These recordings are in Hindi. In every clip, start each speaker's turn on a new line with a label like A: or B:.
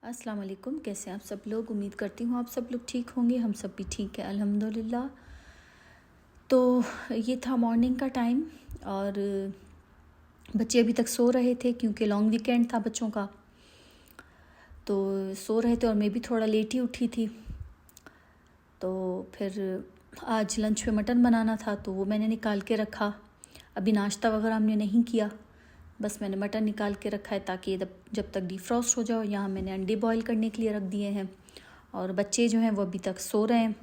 A: अस्सलाम वालेकुम। कैसे हैं आप सब लोग? उम्मीद करती हूँ आप सब लोग ठीक होंगे। हम सब भी ठीक है अल्हम्दुलिल्लाह। तो ये था मॉर्निंग का टाइम और बच्चे अभी तक सो रहे थे क्योंकि लॉन्ग वीकेंड था बच्चों का, तो सो रहे थे और मैं भी थोड़ा लेट ही उठी थी। तो फिर आज लंच में मटन बनाना था तो वो मैंने निकाल के रखा। अभी नाश्ता वगैरह हमने नहीं किया, बस मैंने मटन निकाल के रखा है ताकि जब तक डिफ्रॉस्ट हो जाए। यहाँ मैंने अंडे बॉईल करने के लिए रख दिए हैं और बच्चे जो हैं वो अभी तक सो रहे हैं।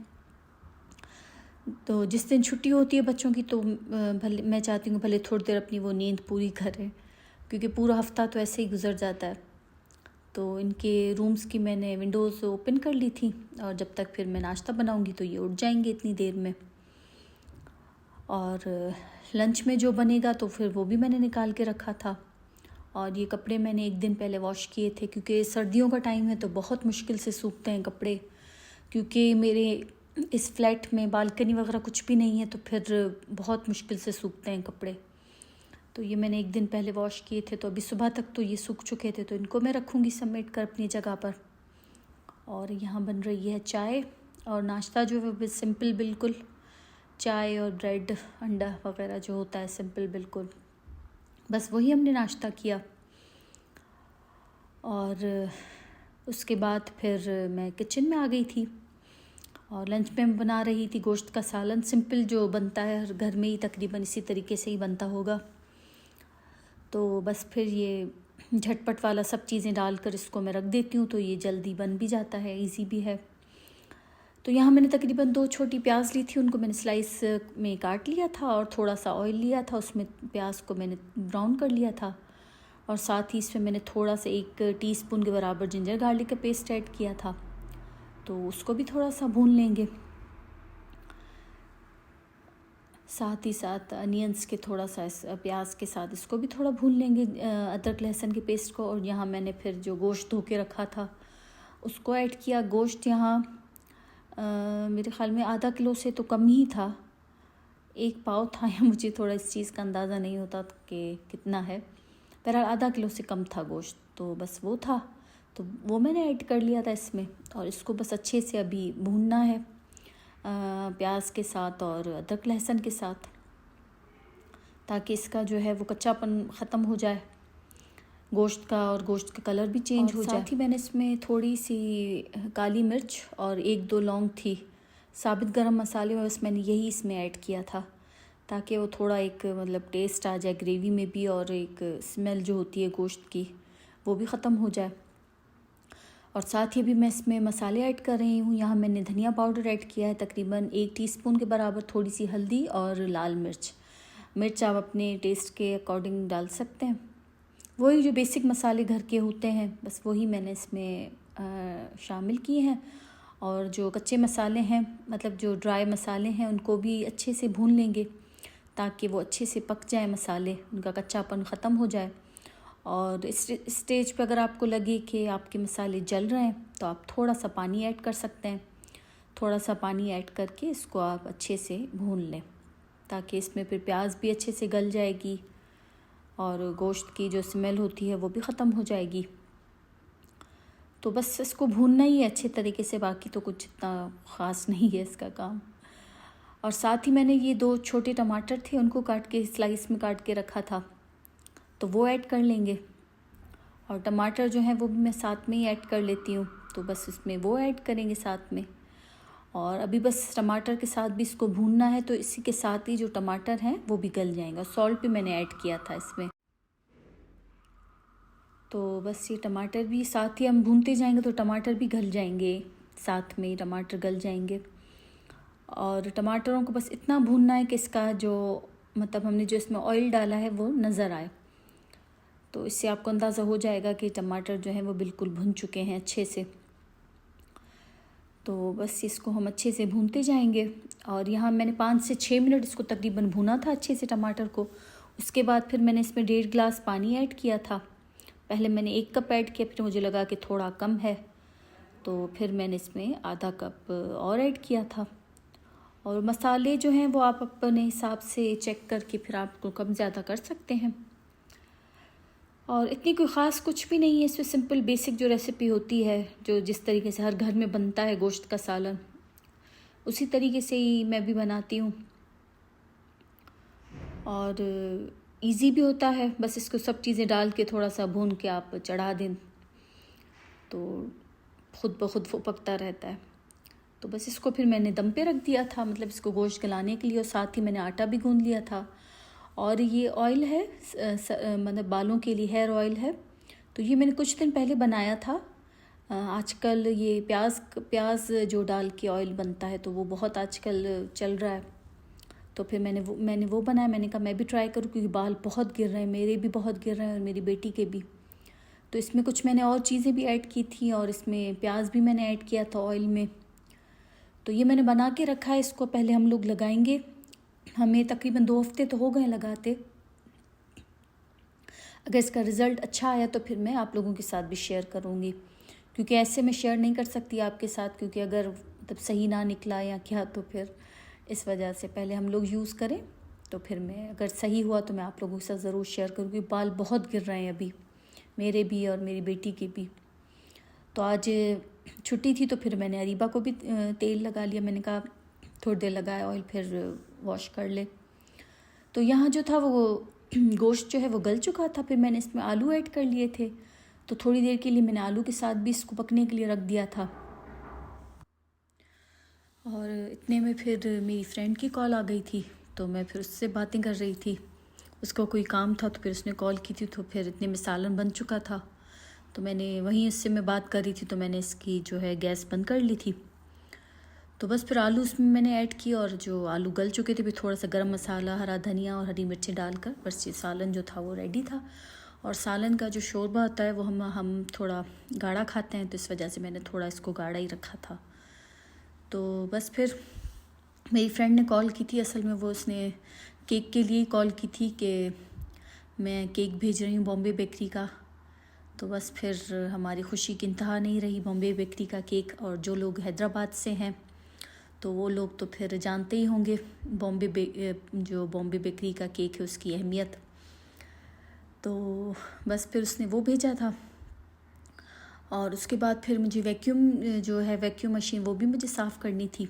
A: तो जिस दिन छुट्टी होती है बच्चों की तो भले मैं चाहती हूँ भले थोड़ी देर अपनी वो नींद पूरी करें, क्योंकि पूरा हफ्ता तो ऐसे ही गुजर जाता है। तो इनके रूम्स की मैंने विंडोज़ ओपन कर ली थी और जब तक फिर मैं नाश्ता बनाऊँगी तो ये उठ जाएंगे इतनी देर में। और लंच में जो बनेगा तो फिर वो भी मैंने निकाल के रखा था। और ये कपड़े मैंने एक दिन पहले वॉश किए थे क्योंकि सर्दियों का टाइम है तो बहुत मुश्किल से सूखते हैं कपड़े, क्योंकि मेरे इस फ्लैट में बालकनी वगैरह कुछ भी नहीं है तो फिर बहुत मुश्किल से सूखते हैं कपड़े। तो ये मैंने एक दिन पहले वॉश किए थे तो अभी सुबह तक तो ये सूख चुके थे, तो इनको मैं रखूँगी समेट कर अपनी जगह पर। और यहाँ बन रही है चाय और नाश्ता जो है वो सिंपल बिल्कुल, चाय और ब्रेड अंडा वगैरह जो होता है सिंपल बिल्कुल, बस वही हमने नाश्ता किया। और उसके बाद फिर मैं किचन में आ गई थी और लंच में मैं बना रही थी गोश्त का सालन, सिंपल जो बनता है हर घर में ही तकरीबन इसी तरीके से ही बनता होगा। तो बस फिर ये झटपट वाला सब चीज़ें डालकर इसको मैं रख देती हूँ तो ये जल्दी बन भी जाता है, इजी भी है। तो यहाँ मैंने तकरीबन 2 छोटी प्याज ली थी, उनको मैंने स्लाइस में काट लिया था और थोड़ा सा ऑयल लिया था, उसमें प्याज को मैंने ब्राउन कर लिया था। और साथ ही इसमें मैंने थोड़ा सा 1 टीस्पून के बराबर जिंजर गार्लिक का पेस्ट ऐड किया था, तो उसको भी थोड़ा सा भून लेंगे। साथ ही साथ अनियंस के थोड़ा सा प्याज के साथ इसको भी थोड़ा भून लेंगे, अदरक लहसुन के पेस्ट को। और यहाँ मैंने फिर जो गोश्त धो के रखा था उसको ऐड किया। गोश्त यहाँ मेरे ख़्याल में आधा किलो से तो कम ही था, 1 पाव था, या मुझे थोड़ा इस चीज़ का अंदाज़ा नहीं होता कि कितना है। बहरहाल आधा किलो से कम था गोश्त, तो बस वो था, तो वो मैंने ऐड कर लिया था इसमें। और इसको बस अच्छे से अभी भूनना है प्याज के साथ और अदरक लहसुन के साथ, ताकि इसका जो है वो कच्चापन ख़त्म हो जाए गोश्त का और गोश्त का कलर भी चेंज हो जाए। साथ ही मैंने इसमें थोड़ी सी काली मिर्च और 1-2 लौंग थी, साबित गरम मसाले में, बस मैंने यही इसमें ऐड किया था ताकि वो थोड़ा एक मतलब टेस्ट आ जाए ग्रेवी में भी और एक स्मेल जो होती है गोश्त की वो भी ख़त्म हो जाए। और साथ ही भी मैं इसमें मसाले ऐड कर रही हूँ। यहाँ मैंने धनिया पाउडर ऐड किया है तकरीबन 1 टीस्पून के बराबर, थोड़ी सी हल्दी और लाल मिर्च आप अपने टेस्ट के अकॉर्डिंग डाल सकते हैं। वही जो बेसिक मसाले घर के होते हैं बस वही मैंने इसमें शामिल किए हैं। और जो कच्चे मसाले हैं मतलब जो ड्राई मसाले हैं उनको भी अच्छे से भून लेंगे ताकि वो अच्छे से पक जाए मसाले, उनका कच्चापन ख़त्म हो जाए। और इस स्टेज पर अगर आपको लगे कि आपके मसाले जल रहे हैं तो आप थोड़ा सा पानी ऐड कर सकते हैं। थोड़ा सा पानी ऐड करके इसको आप अच्छे से भून लें ताकि इसमें फिर प्याज भी अच्छे से गल जाएगी और गोश्त की जो स्मेल होती है वो भी ख़त्म हो जाएगी। तो बस इसको भूनना ही है अच्छे तरीके से, बाकी तो कुछ इतना ख़ास नहीं है इसका काम। और साथ ही मैंने ये 2 छोटे टमाटर थे उनको काट के स्लाइस में काट के रखा था, तो वो ऐड कर लेंगे। और टमाटर जो है वो भी मैं साथ में ही ऐड कर लेती हूँ, तो बस इसमें वो ऐड करेंगे साथ में। और अभी बस टमाटर के साथ भी इसको भूनना है, तो इसी के साथ ही जो टमाटर हैं वो भी गल जाएंगे। सॉल्ट भी मैंने ऐड किया था इसमें, तो बस ये टमाटर भी साथ ही हम भूनते जाएंगे तो टमाटर भी गल जाएंगे, साथ में टमाटर गल जाएंगे। और टमाटरों को बस इतना भूनना है कि इसका जो मतलब हमने जो इसमें ऑयल डाला है वो नज़र आए, तो इससे आपको अंदाज़ा हो जाएगा कि टमाटर जो है वो बिल्कुल भुन चुके हैं अच्छे से। तो बस इसको हम अच्छे से भूनते जाएंगे। और यहाँ मैंने 5 से 6 मिनट इसको तकरीबन भुना था अच्छे से टमाटर को। उसके बाद फिर मैंने इसमें 1.5 गिलास पानी ऐड किया था। पहले मैंने 1 कप ऐड किया, फिर मुझे लगा कि थोड़ा कम है तो फिर मैंने इसमें आधा कप और ऐड किया था। और मसाले जो हैं वो आप अपने हिसाब से चेक करके फिर आपको कम ज़्यादा कर सकते हैं। और इतनी कोई ख़ास कुछ भी नहीं है इसमें, सिंपल बेसिक जो रेसिपी होती है, जो जिस तरीके से हर घर में बनता है गोश्त का सालन, उसी तरीके से ही मैं भी बनाती हूँ। और इजी भी होता है, बस इसको सब चीज़ें डाल के थोड़ा सा भून के आप चढ़ा दें तो खुद ब खुद वो पकता रहता है। तो बस इसको फिर मैंने दम पे रख दिया था, मतलब इसको गोश्त गलाने के लिए, और साथ ही मैंने आटा भी गूंद लिया था। और ये ऑयल है मतलब बालों के लिए हेयर ऑयल है, तो ये मैंने कुछ दिन पहले बनाया था। आजकल ये प्याज जो डाल के ऑयल बनता है तो वो बहुत आजकल चल रहा है, तो फिर मैंने वो बनाया। मैंने कहा मैं भी ट्राई करूँ, क्योंकि बाल बहुत गिर रहे हैं, मेरे भी बहुत गिर रहे हैं और मेरी बेटी के भी। तो इसमें कुछ मैंने और चीज़ें भी ऐड की थी, और इसमें प्याज भी मैंने ऐड किया था ऑयल में। तो ये मैंने बना के रखा है, इसको पहले हम लोग लगाएंगे। हमें तकरीबन 2 हफ्ते तो हो गए लगाते। अगर इसका रिज़ल्ट अच्छा आया तो फिर मैं आप लोगों के साथ भी शेयर करूँगी, क्योंकि ऐसे मैं शेयर नहीं कर सकती आपके साथ, क्योंकि अगर मतलब सही ना निकला या क्या तो फिर इस वजह से पहले हम लोग यूज़ करें, तो फिर मैं अगर सही हुआ तो मैं आप लोगों के साथ ज़रूर शेयर करूँगी। बाल बहुत गिर रहे हैं अभी, मेरे भी और मेरी बेटी के भी। तो आज छुट्टी थी तो फिर मैंने अरीबा को भी तेल लगा लिया। मैंने कहा थोड़ी देर लगाया ऑयल, फिर वॉश कर ले। तो यहाँ जो था वो गोश्त जो है वो गल चुका था। फिर मैंने इसमें आलू ऐड कर लिए थे, तो थोड़ी देर के लिए मैंने आलू के साथ भी इसको पकने के लिए रख दिया था। और इतने में फिर मेरी फ्रेंड की कॉल आ गई थी, तो मैं फिर उससे बातें कर रही थी। उसको कोई काम था तो फिर उसने कॉल की थी, तो फिर इतने में सालन बन चुका था। तो मैंने वहीं उससे मैं बात कर रही थी, तो मैंने इसकी जो है गैस बंद कर ली थी। तो बस फिर आलू उसमें मैंने ऐड किए, और जो आलू गल चुके थे फिर थोड़ा सा गरम मसाला, हरा धनिया और हरी मिर्ची डालकर बस ये सालन जो था वो रेडी था। और सालन का जो शोरबा होता है वो हम थोड़ा गाढ़ा खाते हैं, तो इस वजह से मैंने थोड़ा इसको गाढ़ा ही रखा था। तो बस फिर मेरी फ्रेंड ने कॉल की थी, असल में वो उसने केक के लिए कॉल की थी कि मैं केक भेज रही हूँ बॉम्बे बेकरी का। तो बस फिर हमारी खुशी की इंतहा नहीं रही, बॉम्बे बेकरी का केक। और जो लोग हैदराबाद से हैं तो वो लोग तो फिर जानते ही होंगे जो बॉम्बे बेकरी का केक है उसकी अहमियत। तो बस फिर उसने वो भेजा था। और उसके बाद फिर मुझे वैक्यूम मशीन वो भी मुझे साफ़ करनी थी।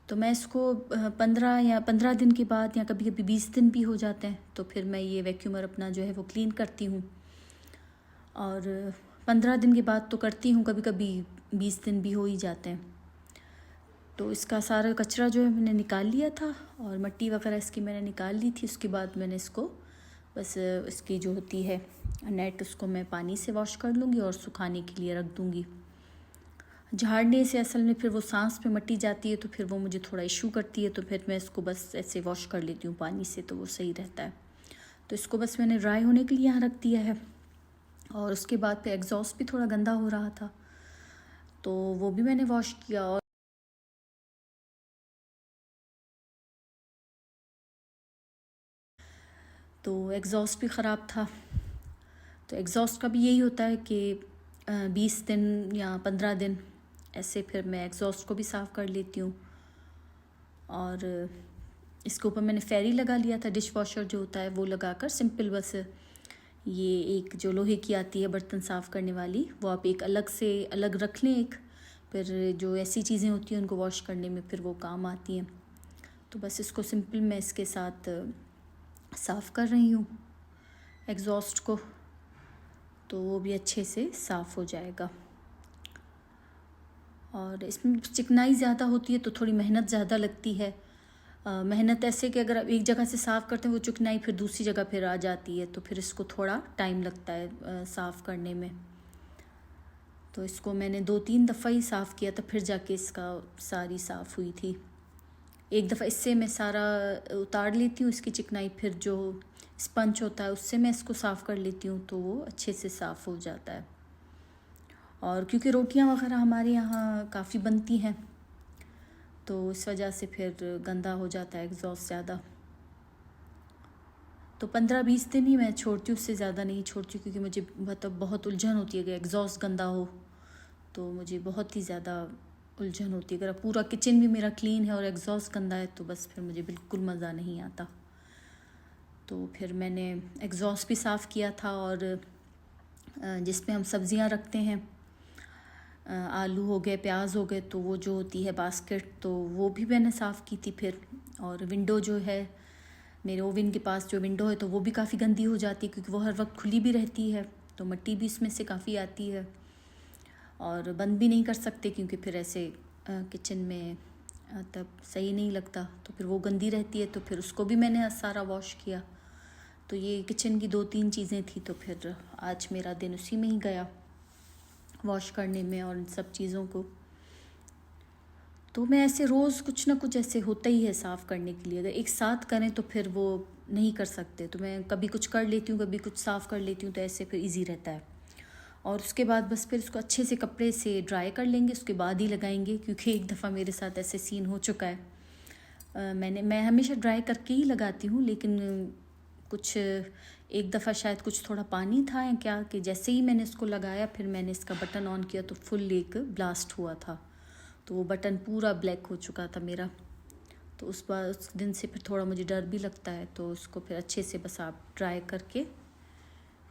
A: तो मैं इसको 15 दिन के बाद, या कभी कभी 20 दिन भी हो जाते हैं, तो फिर मैं ये वैक्यूमर अपना जो है वो क्लीन करती हूँ। और 15 दिन के बाद तो करती हूँ, कभी कभी 20 दिन भी हो ही जाते हैं। तो इसका सारा कचरा जो है मैंने निकाल लिया था, और मिट्टी वगैरह इसकी मैंने निकाल ली थी। उसके बाद मैंने इसको बस इसकी जो होती है नेट, उसको मैं पानी से वॉश कर लूँगी और सुखाने के लिए रख दूँगी। झाड़ने से असल में फिर वो सांस पे मिट्टी जाती है, तो फिर वो मुझे थोड़ा इशू करती है, तो फिर मैं इसको बस ऐसे वॉश कर लेती हूँ पानी से, तो वो सही रहता है। तो इसको बस मैंने ड्राई होने के लिए यहाँ रख दिया है। और उसके बाद फिर एग्जॉस्ट भी थोड़ा गंदा हो रहा था, तो वो भी मैंने वॉश किया। और तो एग्ज़ॉस्ट भी ख़राब था। तो एग्ज़ॉस्ट का भी यही होता है कि 20 दिन या 15 दिन ऐसे फिर मैं एग्ज़ॉस्ट को भी साफ़ कर लेती हूँ। और इसके ऊपर मैंने फेरी लगा लिया था, डिश वॉशर जो होता है वो लगाकर सिंपल, बस ये एक जो लोहे की आती है बर्तन साफ़ करने वाली, वो आप एक अलग रख लें एक, फिर जो ऐसी चीज़ें होती हैं उनको वॉश करने में फिर वो काम आती हैं। तो बस इसको सिंपल मैं इसके साथ साफ़ कर रही हूँ एग्ज़ॉस्ट को, तो वो भी अच्छे से साफ़ हो जाएगा। और इसमें चिकनाई ज़्यादा होती है तो थोड़ी मेहनत ज़्यादा लगती है। मेहनत ऐसे कि अगर आप एक जगह से साफ़ करते हैं वो चिकनाई फिर दूसरी जगह फिर आ जाती है, तो फिर इसको थोड़ा टाइम लगता है साफ़ करने में। तो इसको मैंने 2-3 दफ़ा ही साफ़ किया था, फिर जाके इसका सारी साफ़ हुई थी। एक दफ़ा इससे मैं सारा उतार लेती हूँ इसकी चिकनाई, फिर जो स्पंज होता है उससे मैं इसको साफ़ कर लेती हूँ, तो वो अच्छे से साफ़ हो जाता है। और क्योंकि रोटियां वगैरह हमारे यहाँ काफ़ी बनती हैं, तो इस वजह से फिर गंदा हो जाता है एग्जॉस्ट ज़्यादा। तो 15-20 दिन ही मैं छोड़ती हूँ, उससे ज़्यादा नहीं छोड़ती, क्योंकि मुझे मतलब बहुत उलझन होती है कि एग्जॉस्ट गंदा हो, तो मुझे बहुत ही ज़्यादा उलझन होती है। अगर पूरा किचन भी मेरा क्लीन है और एग्जॉस्ट गंदा है तो बस फिर मुझे बिल्कुल मज़ा नहीं आता। तो फिर मैंने एग्जॉस्ट भी साफ़ किया था, और जिसमें हम सब्ज़ियाँ रखते हैं, आलू हो गए, प्याज हो गए, तो वो जो होती है बास्केट, तो वो भी मैंने साफ़ की थी फिर। और विंडो जो है मेरे ओवन के पास जो विंडो है, तो वो भी काफ़ी गंदी हो जाती है क्योंकि वो हर वक्त खुली भी रहती है, तो मिट्टी भी इसमें से काफ़ी आती है और बंद भी नहीं कर सकते क्योंकि फिर ऐसे किचन में तब सही नहीं लगता, तो फिर वो गंदी रहती है, तो फिर उसको भी मैंने सारा वॉश किया। तो ये किचन की 2-3 चीज़ें थी, तो फिर आज मेरा दिन उसी में ही गया, वॉश करने में और इन सब चीज़ों को। तो मैं ऐसे रोज़ कुछ ना कुछ ऐसे होता ही है साफ़ करने के लिए। अगर एक साथ करें तो फिर वो नहीं कर सकते, तो मैं कभी कुछ कर लेती हूँ, कभी कुछ साफ़ कर लेती हूँ, तो ऐसे फिर इजी रहता है। और उसके बाद बस फिर इसको अच्छे से कपड़े से ड्राई कर लेंगे, उसके बाद ही लगाएंगे, क्योंकि एक दफ़ा मेरे साथ ऐसे सीन हो चुका है। मैं हमेशा ड्राई करके ही लगाती हूँ, लेकिन कुछ एक दफ़ा शायद कुछ थोड़ा पानी था या क्या, कि जैसे ही मैंने इसको लगाया फिर मैंने इसका बटन ऑन किया तो फुल एक ब्लास्ट हुआ था, तो वो बटन पूरा ब्लैक हो चुका था मेरा। तो उस दिन से फिर थोड़ा मुझे डर भी लगता है, तो उसको फिर अच्छे से बस आप ड्राई करके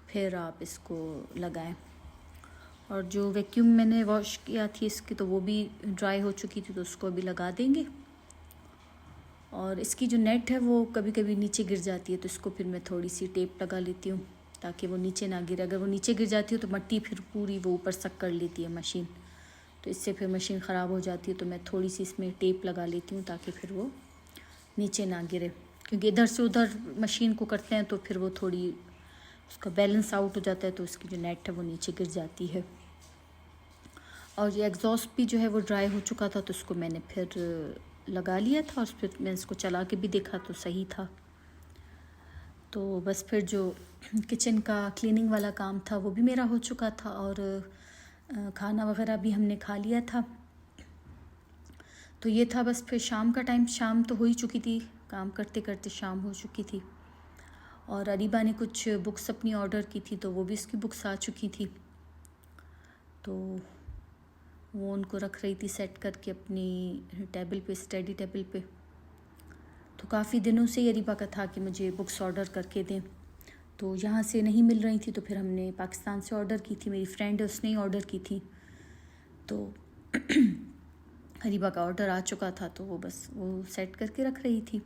A: फिर आप इसको लगाएं। और जो वैक्यूम मैंने वॉश किया थी इसकी, तो वो भी ड्राई हो चुकी थी, तो उसको भी लगा देंगे। और इसकी जो नेट है वो कभी कभी नीचे गिर जाती है, तो इसको फिर मैं थोड़ी सी टेप लगा लेती हूँ ताकि वो नीचे ना गिरे। अगर वो नीचे गिर जाती है तो मिट्टी फिर पूरी वो ऊपर सक कर लेती है मशीन, तो इससे फिर मशीन ख़राब हो जाती है। तो मैं थोड़ी सी इसमें टेप लगा लेती हूँ ताकि फिर वो नीचे ना गिरे, क्योंकि इधर से उधर मशीन को करते हैं तो फिर वो थोड़ी उसका बैलेंस आउट हो जाता है, तो उसकी जो नेट है वो नीचे गिर जाती है। और ये एग्जॉस्ट भी जो है वो ड्राई हो चुका था, तो उसको मैंने फिर लगा लिया था और फिर मैंने इसको चला के भी देखा तो सही था। तो बस फिर जो किचन का क्लीनिंग वाला काम था वो भी मेरा हो चुका था, और खाना वगैरह भी हमने खा लिया था। तो ये था बस फिर शाम का टाइम, शाम तो हो ही चुकी थी, काम करते करते शाम हो चुकी थी। और अरीबा ने कुछ बुक्स अपनी ऑर्डर की थी, तो वो भी उसकी बुक्स आ चुकी थी, तो वो उनको रख रही थी सेट करके अपनी टेबल पे, स्टडी टेबल पे। तो काफ़ी दिनों से ये अरीबा का था कि मुझे बुक्स ऑर्डर करके दें, तो यहाँ से नहीं मिल रही थी, तो फिर हमने पाकिस्तान से ऑर्डर की थी, मेरी फ्रेंड है उसने ही ऑर्डर की थी। तो अरीबा का ऑर्डर आ चुका था, तो वो बस वो सेट करके रख रही थी।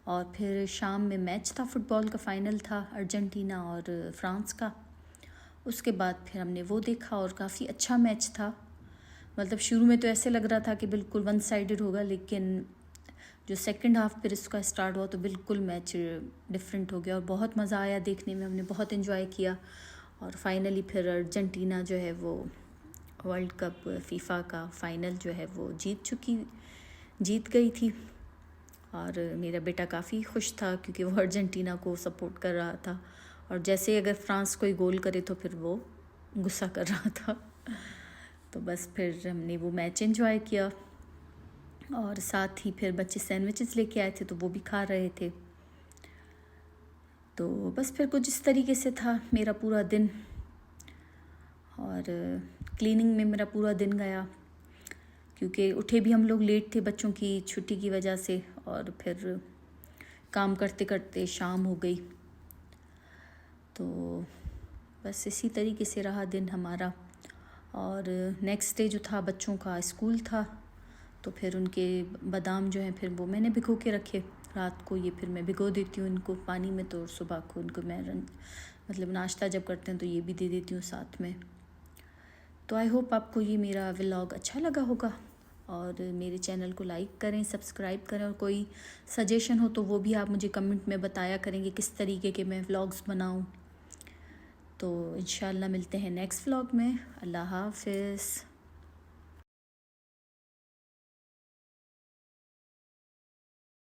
A: और फिर शाम में मैच था, फुटबॉल का फ़ाइनल था अर्जेंटीना और फ्रांस का। उसके बाद फिर हमने वो देखा और काफ़ी अच्छा मैच था। मतलब शुरू में तो ऐसे लग रहा था कि बिल्कुल वन साइडेड होगा, लेकिन जो सेकंड हाफ फिर इसका स्टार्ट हुआ तो बिल्कुल मैच डिफरेंट हो गया और बहुत मज़ा आया देखने में, हमने बहुत एंजॉय किया। और फाइनली फिर अर्जेंटीना जो है वो वर्ल्ड कप फीफा का फ़ाइनल जो है वो जीत गई थी। और मेरा बेटा काफ़ी खुश था क्योंकि वो अर्जेंटीना को सपोर्ट कर रहा था, और जैसे अगर फ्रांस कोई गोल करे तो फिर वो गुस्सा कर रहा था। तो बस फिर हमने वो मैच एंजॉय किया, और साथ ही फिर बच्चे सैंडविचेस लेके आए थे तो वो भी खा रहे थे। तो बस फिर कुछ इस तरीके से था मेरा पूरा दिन, और क्लीनिंग में मेरा पूरा दिन गया, क्योंकि उठे भी हम लोग लेट थे बच्चों की छुट्टी की वजह से, और फिर काम करते करते शाम हो गई। तो बस इसी तरीके से रहा दिन हमारा। और नेक्स्ट डे जो था बच्चों का स्कूल था, तो फिर उनके बादाम जो हैं फिर वो मैंने भिगो के रखे रात को। ये फिर मैं भिगो देती हूँ इनको पानी में, तो सुबह को उनको मैं मतलब नाश्ता जब करते हैं तो ये भी दे देती हूँ साथ में। तो आई होप आपको ये मेरा व्लॉग अच्छा लगा होगा, और मेरे चैनल को लाइक करें, सब्सक्राइब करें, और कोई सजेशन हो तो वो भी आप मुझे कमेंट में बताया करेंगे किस तरीके के मैं व्लॉग्स बनाऊँ। तो इंशाल्लाह मिलते हैं नेक्स्ट व्लॉग में। अल्लाह हाफ़िज़।